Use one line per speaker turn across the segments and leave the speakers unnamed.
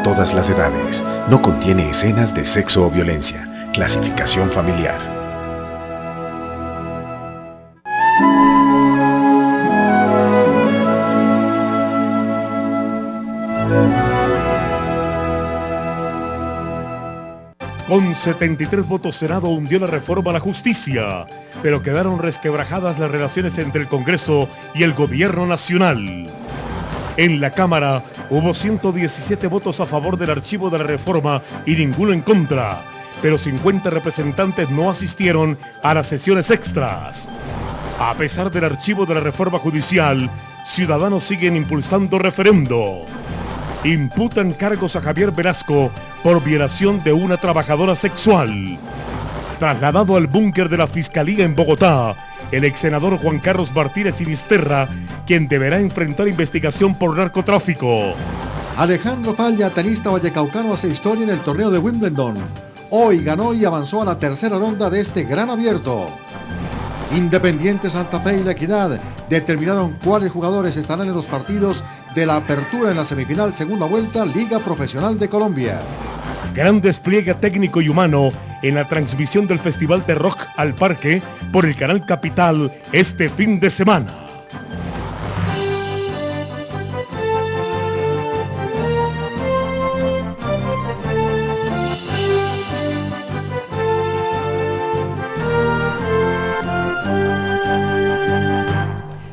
todas las edades. No contiene escenas de sexo o violencia. Clasificación familiar.
Con 73 votos, Senado hundió la reforma a la justicia, pero quedaron resquebrajadas las relaciones entre el Congreso y el Gobierno Nacional. En la Cámara hubo 117 votos a favor del archivo de la reforma y ninguno en contra, pero 50 representantes no asistieron a las sesiones extras. A pesar del archivo de la reforma judicial, ciudadanos siguen impulsando referendo. Imputan cargos a Javier Velasco por violación de una trabajadora sexual. Trasladado al búnker de la Fiscalía en Bogotá, el ex senador Juan Carlos Martínez Sinisterra, quien deberá enfrentar investigación por narcotráfico.
Alejandro Falla, tenista vallecaucano, hace historia en el torneo de Wimbledon. Hoy ganó y avanzó a la tercera ronda de este gran abierto. Independiente Santa Fe y La Equidad determinaron cuáles jugadores estarán en los partidos de la apertura en la semifinal segunda vuelta Liga Profesional de Colombia.
Gran despliegue técnico y humano en la transmisión del Festival de Rock al Parque por el Canal Capital este fin de semana.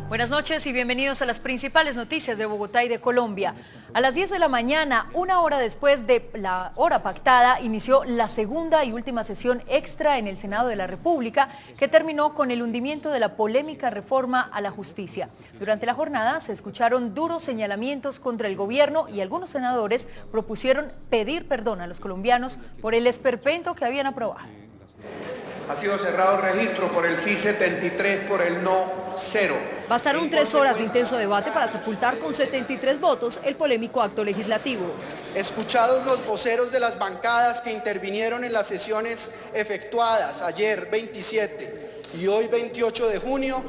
Buenas noches y bienvenidos a las principales noticias de Bogotá y de Colombia. A las 10 de la mañana, una hora después de la hora pactada, inició la segunda y última sesión extra en el Senado de la República, que terminó con el hundimiento de la polémica reforma a la justicia. Durante la jornada se escucharon duros señalamientos contra el gobierno y algunos senadores propusieron pedir perdón a los colombianos por el esperpento que habían aprobado.
Ha sido cerrado el registro por el sí 73, por el no 0.
Bastaron 3 horas de intenso debate para sepultar con 73 votos el polémico acto legislativo.
Escuchados los voceros de las bancadas que intervinieron en las sesiones efectuadas ayer 27 y hoy 28 de junio,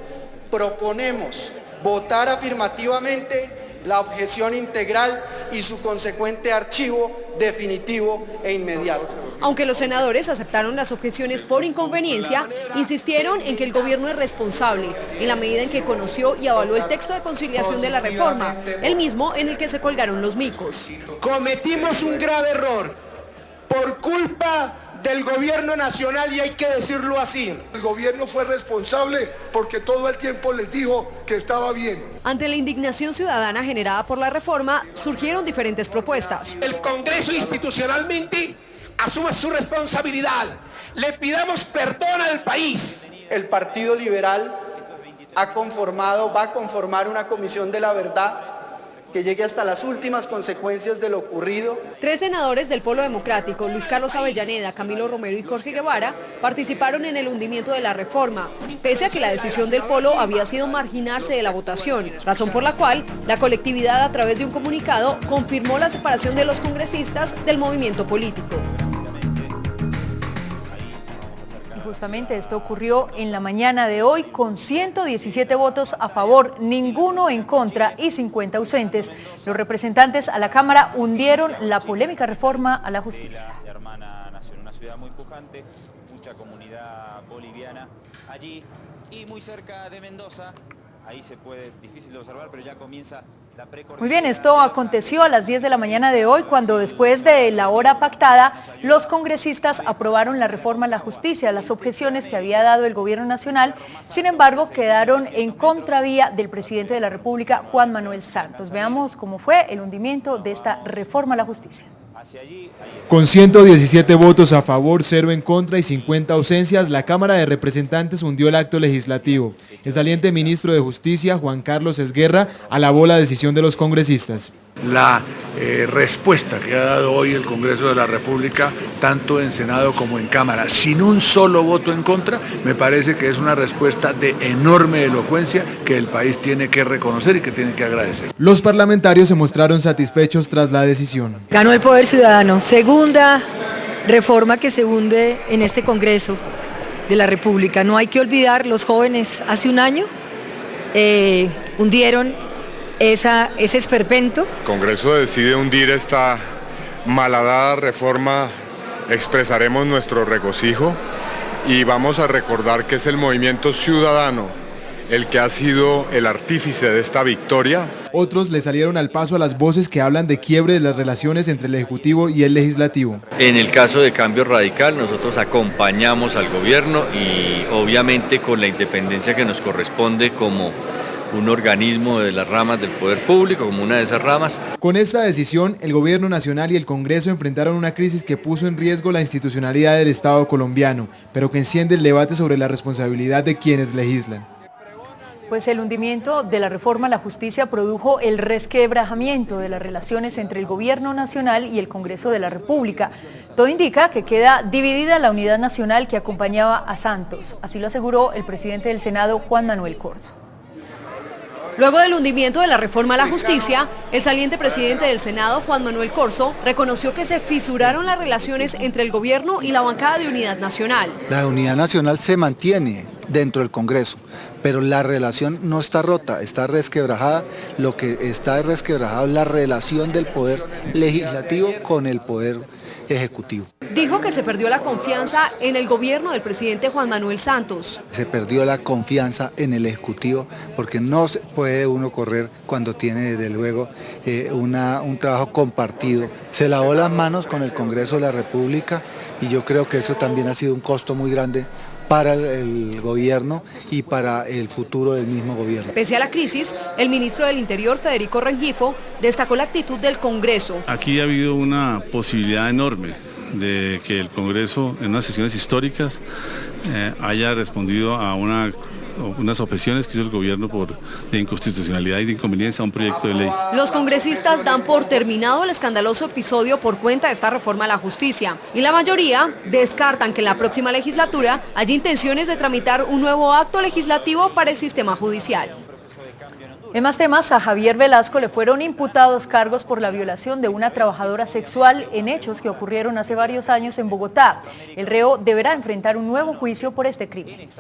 proponemos votar afirmativamente la objeción integral y su consecuente archivo definitivo e inmediato.
Aunque los senadores aceptaron las objeciones por inconveniencia, insistieron en que el gobierno es responsable, en la medida en que conoció y avaló el texto de conciliación de la reforma, el mismo en el que se colgaron los micos.
Cometimos un grave error por culpa del gobierno nacional y hay que decirlo así.
El gobierno fue responsable porque todo el tiempo les dijo que estaba bien.
Ante la indignación ciudadana generada por la reforma, surgieron diferentes propuestas.
El Congreso institucionalmente asuma su responsabilidad. Le pidamos perdón al país.
El Partido Liberal va a conformar una comisión de la verdad que llegue hasta las últimas consecuencias de lo ocurrido.
3 senadores del Polo Democrático, Luis Carlos Avellaneda, Camilo Romero y Jorge Guevara, participaron en el hundimiento de la reforma, pese a que la decisión del Polo había sido marginarse de la votación, razón por la cual la colectividad, a través de un comunicado, confirmó la separación de los congresistas del movimiento político.
Justamente esto ocurrió en la mañana de hoy con 117 votos a favor, ninguno en contra y 50 ausentes. Los representantes a la Cámara hundieron la polémica reforma a la justicia.
Una ciudad muy pujante, mucha comunidad boliviana allí y muy cerca de Mendoza. Ahí se puede, difícil de observar, pero ya comienza la precoordinación.
Muy bien, esto aconteció a las 10 de la mañana de hoy, cuando después de la hora pactada, los congresistas aprobaron la reforma a la justicia, las objeciones que había dado el gobierno nacional. Sin embargo, quedaron en contravía del presidente de la República, Juan Manuel Santos. Veamos cómo fue el hundimiento de esta reforma a la justicia.
Con 117 votos a favor, 0 en contra y 50 ausencias, la Cámara de Representantes hundió el acto legislativo. El saliente ministro de Justicia, Juan Carlos Esguerra, alabó la decisión de los congresistas.
La respuesta que ha dado hoy el Congreso de la República, tanto en Senado como en Cámara, sin un solo voto en contra, me parece que es una respuesta de enorme elocuencia que el país tiene que reconocer y que tiene que agradecer.
Los parlamentarios se mostraron satisfechos tras la decisión.
Ganó el Poder Ciudadano, segunda reforma que se hunde en este Congreso de la República. No hay que olvidar, los jóvenes hace un año hundieron ese esperpento.
El Congreso decide hundir esta malhadada reforma expresaremos nuestro regocijo y vamos a recordar que es el movimiento ciudadano el que ha sido el artífice de esta victoria.
Otros le salieron al paso a las voces que hablan de quiebre de las relaciones entre el Ejecutivo y el Legislativo.
En el caso de Cambio Radical, nosotros acompañamos al gobierno y obviamente con la independencia que nos corresponde como un organismo de las ramas del poder público, como una de esas ramas.
Con esta decisión, el Gobierno Nacional y el Congreso enfrentaron una crisis que puso en riesgo la institucionalidad del Estado colombiano, pero que enciende el debate sobre la responsabilidad de quienes legislan.
Pues el hundimiento de la reforma a la justicia produjo el resquebrajamiento de las relaciones entre el Gobierno Nacional y el Congreso de la República. Todo indica que queda dividida la unidad nacional que acompañaba a Santos. Así lo aseguró el presidente del Senado, Juan Manuel Corzo.
Luego del hundimiento de la reforma a la justicia, el saliente presidente del Senado, Juan Manuel Corzo, reconoció que se fisuraron las relaciones entre el gobierno y la bancada de Unidad Nacional.
La Unidad Nacional se mantiene dentro del Congreso, pero la relación no está rota, está resquebrajada. Lo que está resquebrajado es la relación del poder legislativo con el poder ejecutivo.
Dijo que se perdió la confianza en el gobierno del presidente Juan Manuel Santos.
Se perdió la confianza en el Ejecutivo porque no se puede uno correr cuando tiene desde luego un trabajo compartido. Se lavó las manos con el Congreso de la República y yo creo que eso también ha sido un costo muy grande para el gobierno y para el futuro del mismo gobierno.
Pese a la crisis, el ministro del Interior, Federico Rengifo, destacó la actitud del Congreso.
Aquí ha habido una posibilidad enorme de que el Congreso, en unas sesiones históricas, haya respondido a unas objeciones que hizo el gobierno de inconstitucionalidad y de inconveniencia a un proyecto de ley.
Los congresistas dan por terminado el escandaloso episodio por cuenta de esta reforma a la justicia y la mayoría descartan que en la próxima legislatura haya intenciones de tramitar un nuevo acto legislativo para el sistema judicial.
En más temas, a Javier Velasco le fueron imputados cargos por la violación de una trabajadora sexual en hechos que ocurrieron hace varios años en Bogotá. El reo deberá enfrentar un nuevo juicio por este crimen.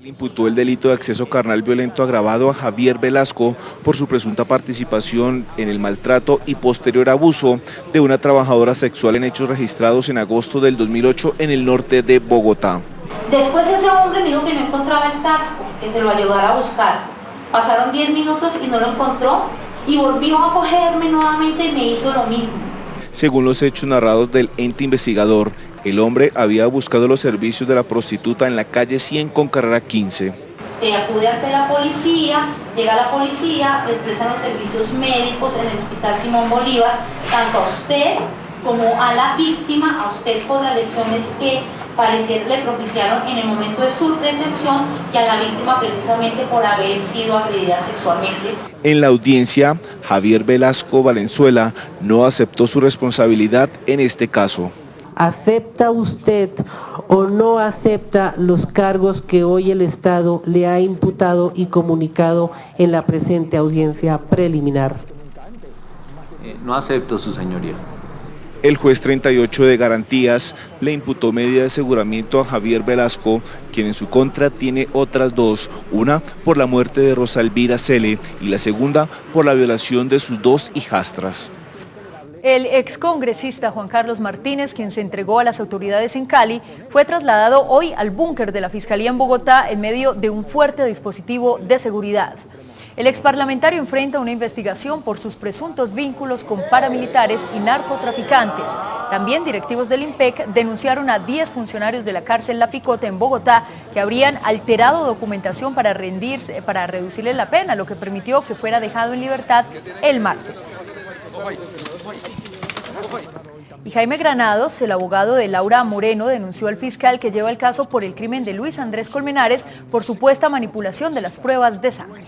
Le imputó el delito de acceso carnal violento agravado a Javier Velasco por su presunta participación en el maltrato y posterior abuso de una trabajadora sexual en hechos registrados en agosto del 2008 en el norte de Bogotá.
Después ese hombre me dijo que no encontraba el casco, que se lo ayudara a buscar. Pasaron 10 minutos y no lo encontró y volvió a cogerme nuevamente y me hizo lo mismo.
Según los hechos narrados del ente investigador, el hombre había buscado los servicios de la prostituta en la calle 100 con carrera 15.
Se acude ante la policía, llega la policía, les prestan los servicios médicos en el Hospital Simón Bolívar, tanto a usted como a la víctima, a usted por las lesiones que le propiciaron en el momento de su detención y a la víctima precisamente por haber sido agredida sexualmente.
En la audiencia, Javier Velasco Valenzuela no aceptó su responsabilidad en este caso.
¿Acepta usted o no acepta los cargos que hoy el Estado le ha imputado y comunicado en la presente audiencia preliminar?
No acepto, su señoría.
El juez 38 de Garantías le imputó medida de aseguramiento a Javier Velasco, quien en su contra tiene otras dos, una por la muerte de Rosa Elvira Cele y la segunda por la violación de sus dos hijastras.
El excongresista Juan Carlos Martínez, quien se entregó a las autoridades en Cali, fue trasladado hoy al búnker de la Fiscalía en Bogotá en medio de un fuerte dispositivo de seguridad. El exparlamentario enfrenta una investigación por sus presuntos vínculos con paramilitares y narcotraficantes. También directivos del IMPEC denunciaron a 10 funcionarios de la cárcel La Picota en Bogotá que habrían alterado documentación para reducirle la pena, lo que permitió que fuera dejado en libertad el martes. Y Jaime Granados, el abogado de Laura Moreno, denunció al fiscal que lleva el caso por el crimen de Luis Andrés Colmenares por supuesta manipulación de las pruebas de sangre.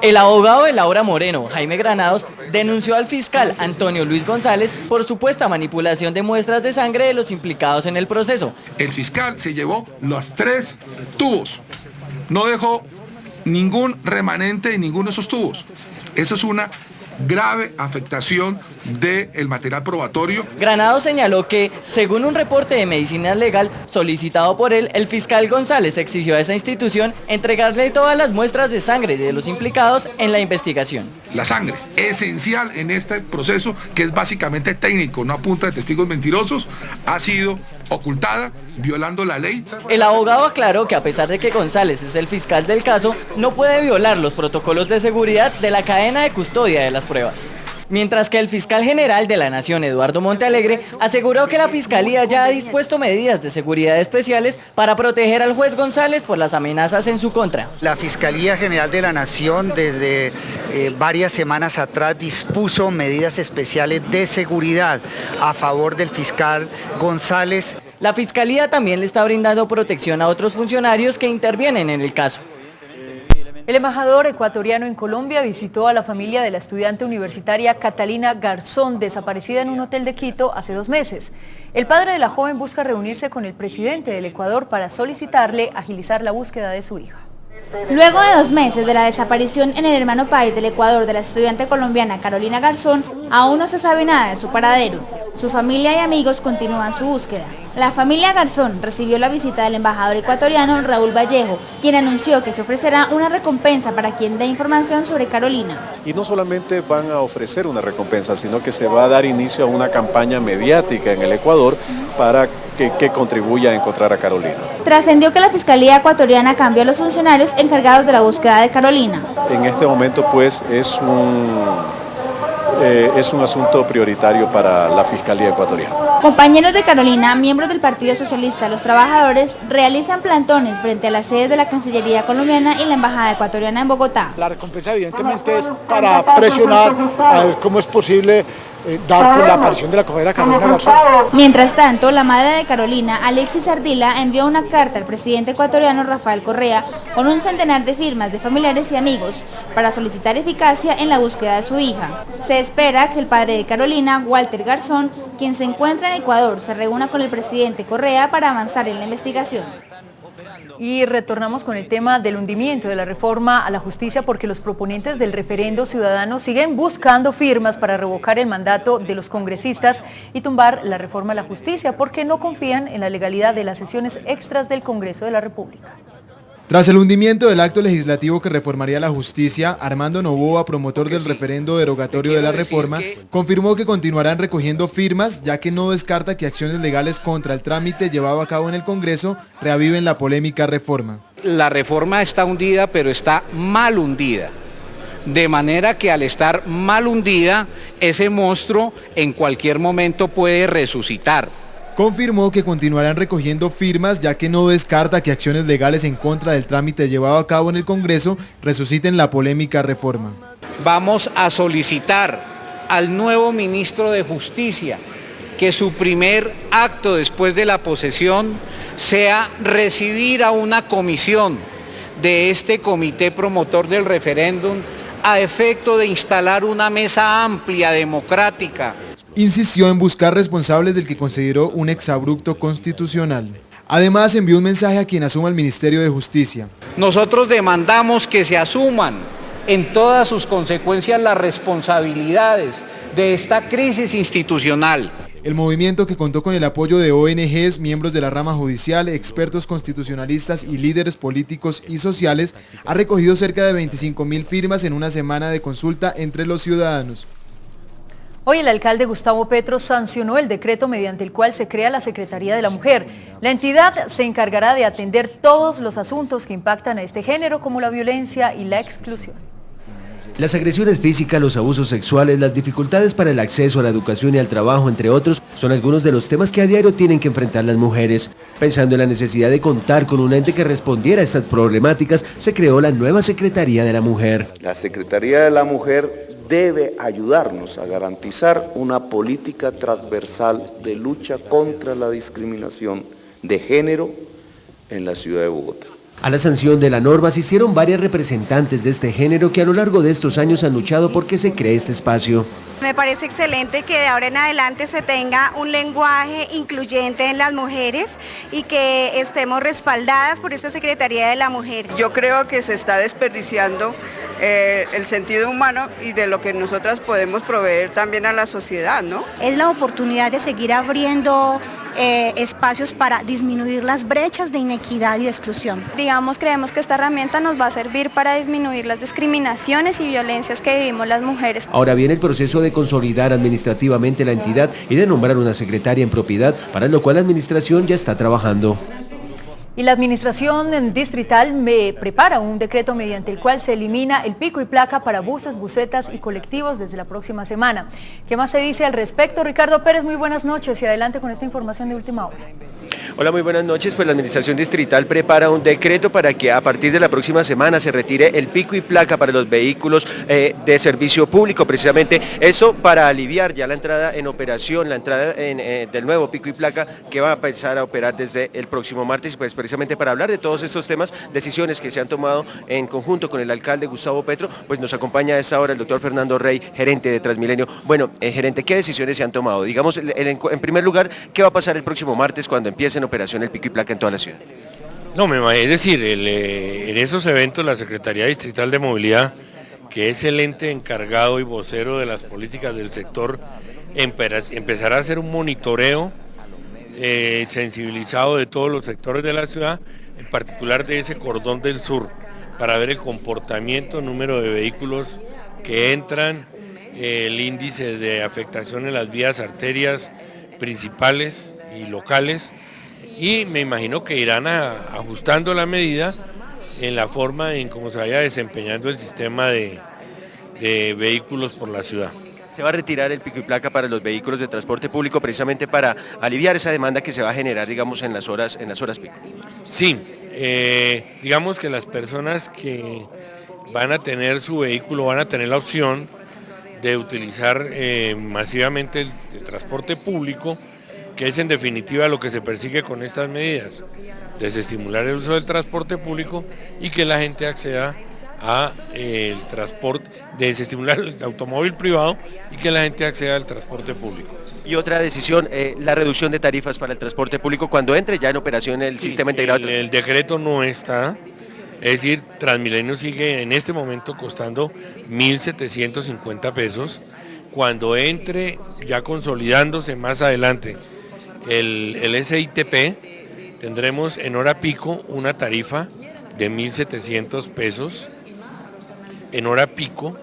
El abogado de Laura Moreno, Jaime Granados, denunció al fiscal Antonio Luis González por supuesta manipulación de muestras de sangre de los implicados en el proceso.
El fiscal se llevó los 3 tubos, no dejó ningún remanente en ninguno de esos tubos. Eso es una grave afectación del material probatorio.
Granados señaló que, según un reporte de medicina legal solicitado por él, el fiscal González exigió a esa institución entregarle todas las muestras de sangre de los implicados en la investigación.
La sangre, esencial en este proceso, que es básicamente técnico, no a punta de testigos mentirosos, ha sido ocultada, violando la ley.
El abogado aclaró que a pesar de que González es el fiscal del caso, no puede violar los protocolos de seguridad de la cadena de custodia de las pruebas. Mientras que el fiscal general de la Nación, Eduardo Montealegre, aseguró que la Fiscalía ya ha dispuesto medidas de seguridad especiales para proteger al juez González por las amenazas en su contra.
La Fiscalía General de la Nación desde varias semanas atrás dispuso medidas especiales de seguridad a favor del fiscal González.
La Fiscalía también le está brindando protección a otros funcionarios que intervienen en el caso.
El embajador ecuatoriano en Colombia visitó a la familia de la estudiante universitaria Catalina Garzón, desaparecida en un hotel de Quito hace 2 meses. El padre de la joven busca reunirse con el presidente del Ecuador para solicitarle agilizar la búsqueda de su hija.
Luego de 2 meses de la desaparición en el hermano país del Ecuador de la estudiante colombiana Carolina Garzón, aún no se sabe nada de su paradero. Su familia y amigos continúan su búsqueda. La familia Garzón recibió la visita del embajador ecuatoriano Raúl Vallejo, quien anunció que se ofrecerá una recompensa para quien dé información sobre Carolina.
Y no solamente van a ofrecer una recompensa, sino que se va a dar inicio a una campaña mediática en el Ecuador para que contribuya a encontrar a Carolina.
Trascendió que la Fiscalía ecuatoriana cambió a los funcionarios encargados de la búsqueda de Carolina.
En este momento pues es un asunto prioritario para la Fiscalía ecuatoriana.
Compañeros de Carolina, miembros del Partido Socialista de los Trabajadores, realizan plantones frente a las sedes de la Cancillería colombiana y la Embajada ecuatoriana en Bogotá.
La recompensa evidentemente es para presionar a ver cómo es posible dar con la aparición de la compañera Carolina Garzón.
Mientras tanto, la madre de Carolina, Alexis Ardila, envió una carta al presidente ecuatoriano Rafael Correa con un centenar de firmas de familiares y amigos para solicitar eficacia en la búsqueda de su hija. Se espera que el padre de Carolina, Walter Garzón, quien se encuentra en Ecuador, se reúna con el presidente Correa para avanzar en la investigación.
Y retornamos con el tema del hundimiento de la reforma a la justicia, porque los proponentes del referendo ciudadano siguen buscando firmas para revocar el mandato de los congresistas y tumbar la reforma a la justicia, porque no confían en la legalidad de las sesiones extras del Congreso de la República.
Tras el hundimiento del acto legislativo que reformaría la justicia, Armando Noboa, promotor del referendo derogatorio de la reforma, confirmó que continuarán recogiendo firmas, ya que no descarta que acciones legales contra el trámite llevado a cabo en el Congreso reaviven la polémica reforma.
La reforma está hundida, pero está mal hundida. De manera que al estar mal hundida, ese monstruo en cualquier momento puede resucitar.
Confirmó que continuarán recogiendo firmas, ya que no descarta que acciones legales en contra del trámite llevado a cabo en el Congreso resuciten la polémica reforma.
Vamos a solicitar al nuevo ministro de Justicia que su primer acto después de la posesión sea recibir a una comisión de este comité promotor del referéndum a efecto de instalar una mesa amplia, democrática.
Insistió en buscar responsables del que consideró un exabrupto constitucional. Además, envió un mensaje a quien asuma el Ministerio de Justicia.
Nosotros demandamos que se asuman en todas sus consecuencias las responsabilidades de esta crisis institucional.
El movimiento, que contó con el apoyo de ONGs, miembros de la rama judicial, expertos constitucionalistas y líderes políticos y sociales, ha recogido cerca de 25.000 firmas en una semana de consulta entre los ciudadanos.
Hoy el alcalde Gustavo Petro sancionó el decreto mediante el cual se crea la Secretaría de la Mujer. La entidad se encargará de atender todos los asuntos que impactan a este género, como la violencia y la exclusión.
Las agresiones físicas, los abusos sexuales, las dificultades para el acceso a la educación y al trabajo, entre otros, son algunos de los temas que a diario tienen que enfrentar las mujeres. Pensando en la necesidad de contar con un ente que respondiera a estas problemáticas, se creó la nueva Secretaría de la Mujer.
La Secretaría de la Mujer debe ayudarnos a garantizar una política transversal de lucha contra la discriminación de género en la ciudad de Bogotá.
A la sanción de la norma asistieron varias representantes de este género que a lo largo de estos años han luchado porque se cree este espacio.
Me parece excelente que de ahora en adelante se tenga un lenguaje incluyente en las mujeres y que estemos respaldadas por esta Secretaría de la Mujer.
Yo creo que se está desperdiciando
el sentido humano y de lo que nosotras podemos proveer también a la sociedad, ¿no?
Es la oportunidad de seguir abriendo espacios para disminuir las brechas de inequidad y de exclusión.
Digamos, creemos que esta herramienta nos va a servir para disminuir las discriminaciones y violencias que vivimos las mujeres.
Ahora viene el proceso de consolidar administrativamente la entidad y de nombrar una secretaria en propiedad, para lo cual la administración ya está trabajando.
Y la administración distrital me prepara un decreto mediante el cual se elimina el pico y placa para buses, busetas y colectivos desde la próxima semana. ¿Qué más se dice al respecto? Ricardo Pérez, muy buenas noches y adelante con esta información de última hora.
Hola, muy buenas noches. Pues la administración distrital prepara un decreto para que a partir de la próxima semana se retire el pico y placa para los vehículos de servicio público, precisamente eso para aliviar ya la entrada en operación, la entrada del nuevo pico y placa que va a empezar a operar desde el próximo martes, pues precisamente para hablar de todos estos temas, decisiones que se han tomado en conjunto con el alcalde Gustavo Petro, pues nos acompaña a esta hora el doctor Fernando Rey, gerente de Transmilenio. Bueno, gerente, ¿qué decisiones se han tomado? Digamos, en primer lugar, ¿qué va a pasar el próximo martes cuando empiece en operación el pico y placa en toda la ciudad?
No, es decir, en esos eventos la Secretaría Distrital de Movilidad, que es el ente encargado y vocero de las políticas del sector, empezará a hacer un monitoreo sensibilizado de todos los sectores de la ciudad, en particular de ese cordón del sur, para ver el comportamiento, número de vehículos que entran, el índice de afectación en las vías arterias principales y locales, y me imagino que irán ajustando la medida en la forma en cómo se vaya desempeñando el sistema de vehículos por la ciudad.
Se va a retirar el pico y placa para los vehículos de transporte público precisamente para aliviar esa demanda que se va a generar, digamos, en las horas pico.
Sí, digamos que las personas que van a tener su vehículo van a tener la opción de utilizar masivamente el transporte público, que es en definitiva lo que se persigue con estas medidas, desestimular el uso del transporte público y que la gente acceda a el transporte, desestimular el automóvil privado y que la gente acceda al transporte público.
Y otra decisión, la reducción de tarifas para el transporte público cuando entre ya en operación el sistema integrado.
El decreto no está, es decir, Transmilenio sigue en este momento costando 1.750 pesos, cuando entre ya consolidándose más adelante el SITP, tendremos en hora pico una tarifa de 1.700 pesos en hora pico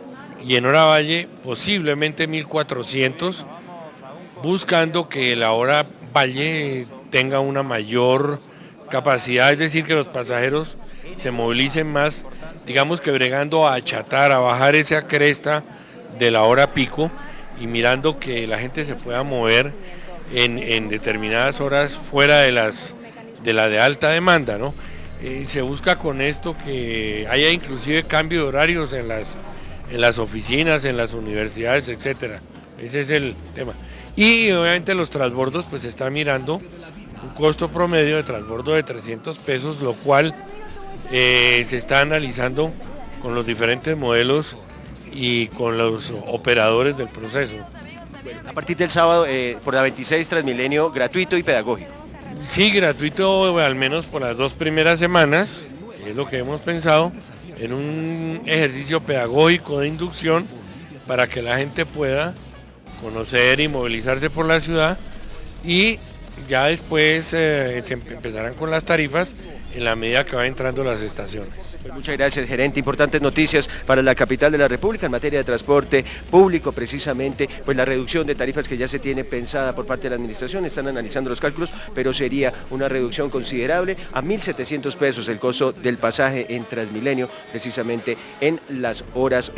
y en hora valle posiblemente 1.400, buscando que la hora valle tenga una mayor capacidad, es decir, que los pasajeros se movilicen más, digamos que bregando a achatar, a bajar esa cresta de la hora pico y mirando que la gente se pueda mover en determinadas horas fuera de la de alta demanda, ¿no? Se busca con esto que haya inclusive cambio de horarios en las oficinas, en las universidades, etcétera. Ese es el tema. Y obviamente los transbordos, pues se está mirando un costo promedio de transbordo de 300 pesos, lo cual se está analizando con los diferentes modelos y con los operadores del proceso.
A partir del sábado, por la 26, Transmilenio gratuito y pedagógico.
Sí, gratuito al menos por las 2 primeras semanas, es lo que hemos pensado, en un ejercicio pedagógico de inducción para que la gente pueda conocer y movilizarse por la ciudad, y ya después se empezarán con las tarifas en la medida que van entrando las estaciones.
Pues muchas gracias, gerente. Importantes noticias para la capital de la República en materia de transporte público, precisamente, pues la reducción de tarifas que ya se tiene pensada por parte de la administración, están analizando los cálculos, pero sería una reducción considerable a 1.700 pesos el costo del pasaje en Transmilenio, precisamente en las horas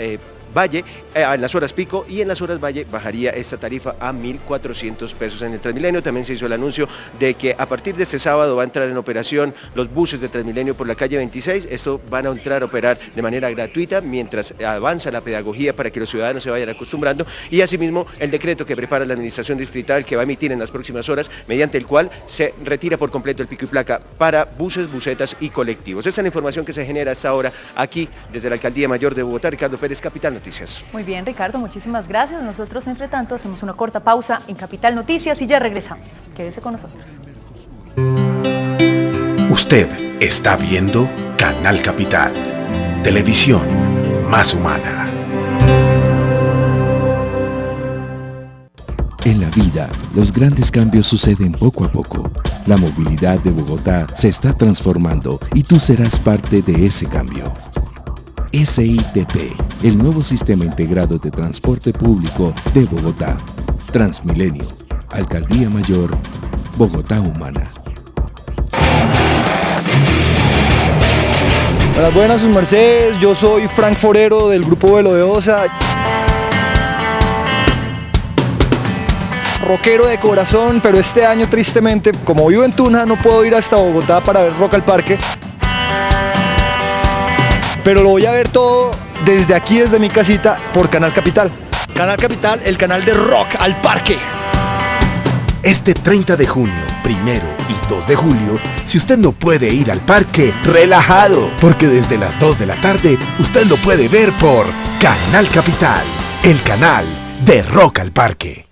Valle, en las horas pico, y en las horas Valle bajaría esta tarifa a 1.400 pesos en el Transmilenio. También se hizo el anuncio de que a partir de este sábado va a entrar en operación los buses de Transmilenio por la calle 26. Esto van a entrar a operar de manera gratuita mientras avanza la pedagogía para que los ciudadanos se vayan acostumbrando, y asimismo el decreto que prepara la administración distrital que va a emitir en las próximas horas, mediante el cual se retira por completo el pico y placa para buses, busetas y colectivos. Esta es la información que se genera hasta ahora aquí desde la Alcaldía Mayor de Bogotá. Ricardo Pérez, Capital Noticias.
Muy bien, Ricardo, muchísimas gracias. Nosotros, entre tanto, hacemos una corta pausa en Capital Noticias y ya regresamos. Quédese con nosotros.
Usted está viendo Canal Capital, televisión
más humana.
En la vida, los grandes cambios suceden poco a poco. La movilidad de Bogotá se está transformando y tú serás parte de ese cambio. SITP, el nuevo sistema integrado de transporte público de Bogotá. Transmilenio, Alcaldía Mayor, Bogotá Humana.
Buenas, sus mercedes, yo soy Frank Forero del Grupo Vuelo de Osa. Rockero de corazón, pero este año tristemente, como vivo en Tunja, no puedo ir hasta Bogotá para ver Rock al Parque. Pero lo voy a ver todo desde aquí, desde mi casita, por Canal Capital. Canal Capital, el canal de Rock al Parque.
Este 30 de junio, 1 y 2 de julio, si usted no puede ir al parque, relajado, porque desde las 2 de la tarde, usted lo puede ver por Canal Capital, el canal de Rock al Parque.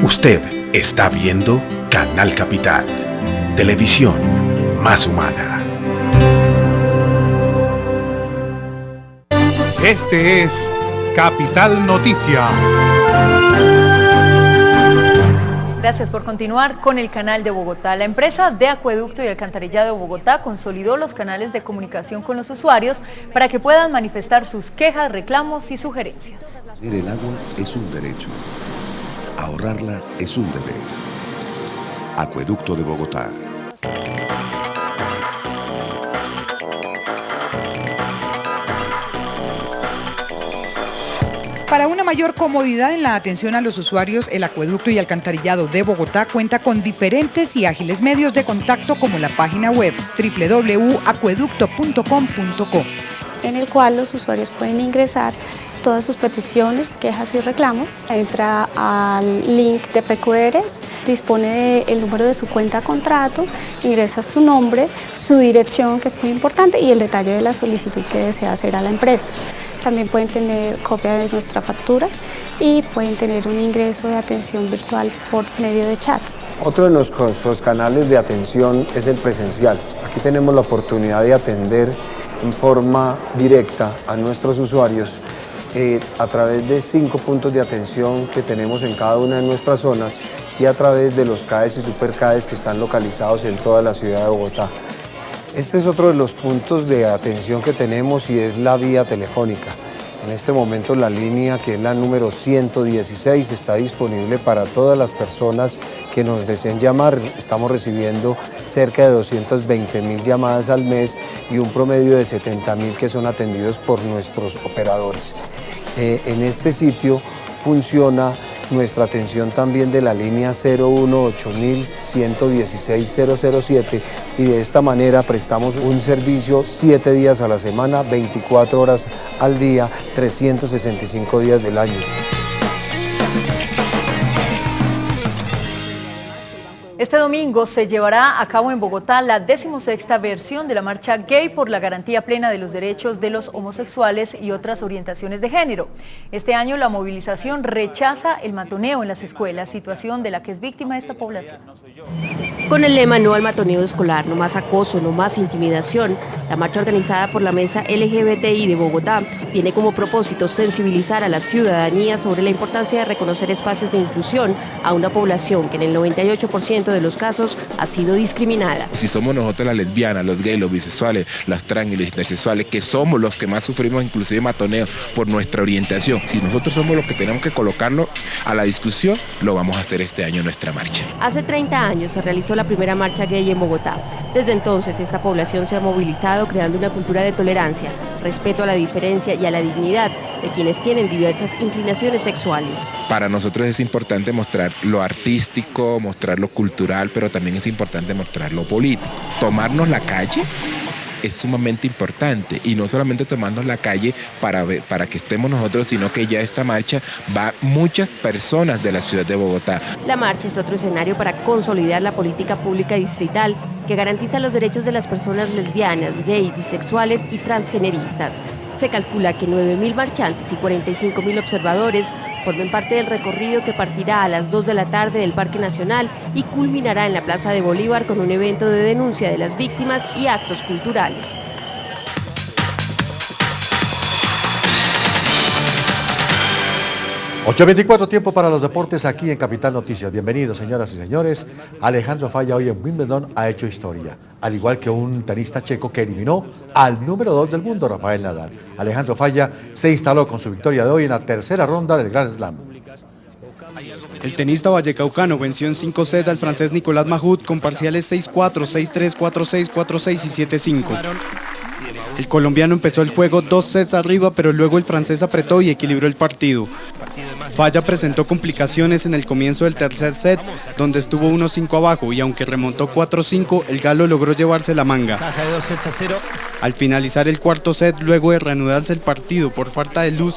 Usted está viendo Canal Capital, televisión más humana.
Este es Capital Noticias.
Gracias por continuar con el canal de Bogotá. La empresa de Acueducto y Alcantarillado de Bogotá consolidó los canales de comunicación con los usuarios para que puedan manifestar sus quejas, reclamos y sugerencias.
El agua es un derecho. Ahorrarla es un deber. Acueducto de Bogotá.
Para una mayor comodidad en la atención a los usuarios, el Acueducto y Alcantarillado de Bogotá cuenta con diferentes y ágiles medios de contacto como la página web www.acueducto.com.co,
en el cual los usuarios pueden ingresar todas sus peticiones, quejas y reclamos. Entra al link de PQRs, dispone del número de su cuenta contrato, ingresa su nombre, su dirección, que es muy importante, y el detalle de la solicitud que desea hacer a la empresa. También pueden tener copia de nuestra factura y pueden tener un ingreso de atención virtual por medio de chat.
Otro de nuestros canales de atención es el presencial. Aquí tenemos la oportunidad de atender en forma directa a nuestros usuarios a través de 5 puntos de atención que tenemos en cada una de nuestras zonas y a través de los CAES y superCAES que están localizados en toda la ciudad de Bogotá. Este es otro de los puntos de atención que tenemos y es la vía telefónica. En este momento la línea, que es la número 116, está disponible para todas las personas que nos deseen llamar. Estamos recibiendo cerca de 220.000 llamadas al mes y un promedio de 70.000 que son atendidos por nuestros operadores. En este sitio funciona nuestra atención también de la línea 018-116-007 y de esta manera prestamos un servicio 7 días a la semana, 24 horas al día, 365 días del año.
Este domingo se llevará a cabo en Bogotá la 16ª versión de la marcha gay por la garantía plena de los derechos de los homosexuales y otras orientaciones de género. Este año la movilización rechaza el matoneo en las escuelas, situación de la que es víctima esta población.
Con el lema "No al matoneo escolar, no más acoso, no más intimidación", la marcha organizada por la Mesa LGBTI de Bogotá tiene como propósito sensibilizar a la ciudadanía sobre la importancia de reconocer espacios de inclusión a una población que en el 98% de los casos ha sido discriminada.
Si somos nosotros las lesbianas, los gays, los bisexuales, las trans y los intersexuales, que somos los que más sufrimos inclusive matoneo por nuestra orientación, si nosotros somos los que tenemos que colocarlo a la discusión, lo vamos a hacer este año en nuestra marcha.
Hace 30 años se realizó la primera marcha gay en Bogotá. Desde entonces esta población se ha movilizado creando una cultura de tolerancia, respeto a la diferencia y a la dignidad de quienes tienen diversas inclinaciones sexuales.
Para nosotros es importante mostrar lo artístico, mostrar lo cultural, pero también es importante mostrar lo político. Tomarnos la calle es sumamente importante, y no solamente tomarnos la calle para que estemos nosotros, sino que ya esta marcha va muchas personas de la ciudad de Bogotá.
La marcha es otro escenario para consolidar la política pública distrital que garantiza los derechos de las personas lesbianas, gay, bisexuales y transgeneristas. Se calcula que 9.000 marchantes y 45.000 observadores formen parte del recorrido que partirá a las 2 de la tarde del Parque Nacional y culminará en la Plaza de Bolívar con un evento de denuncia de las víctimas y actos culturales.
8:24, tiempo para los deportes aquí en Capital Noticias. Bienvenidos, señoras y señores. Alejandro Falla hoy en Wimbledon ha hecho historia, al igual que un tenista checo que eliminó al número 2 del mundo, Rafael Nadal. Alejandro Falla se instaló con su victoria de hoy en la tercera ronda del Grand Slam.
El tenista vallecaucano venció en 5 sets al francés Nicolás Mahut con parciales 6-4, 6-3, 4-6, 4-6 y 7-5. El colombiano empezó el juego 2 sets arriba, pero luego el francés apretó y equilibró el partido. Falla presentó complicaciones en el comienzo del tercer set, donde estuvo 1-5 abajo, y aunque remontó 4-5, el galo logró llevarse la manga. Al finalizar el cuarto set, luego de reanudarse el partido por falta de luz,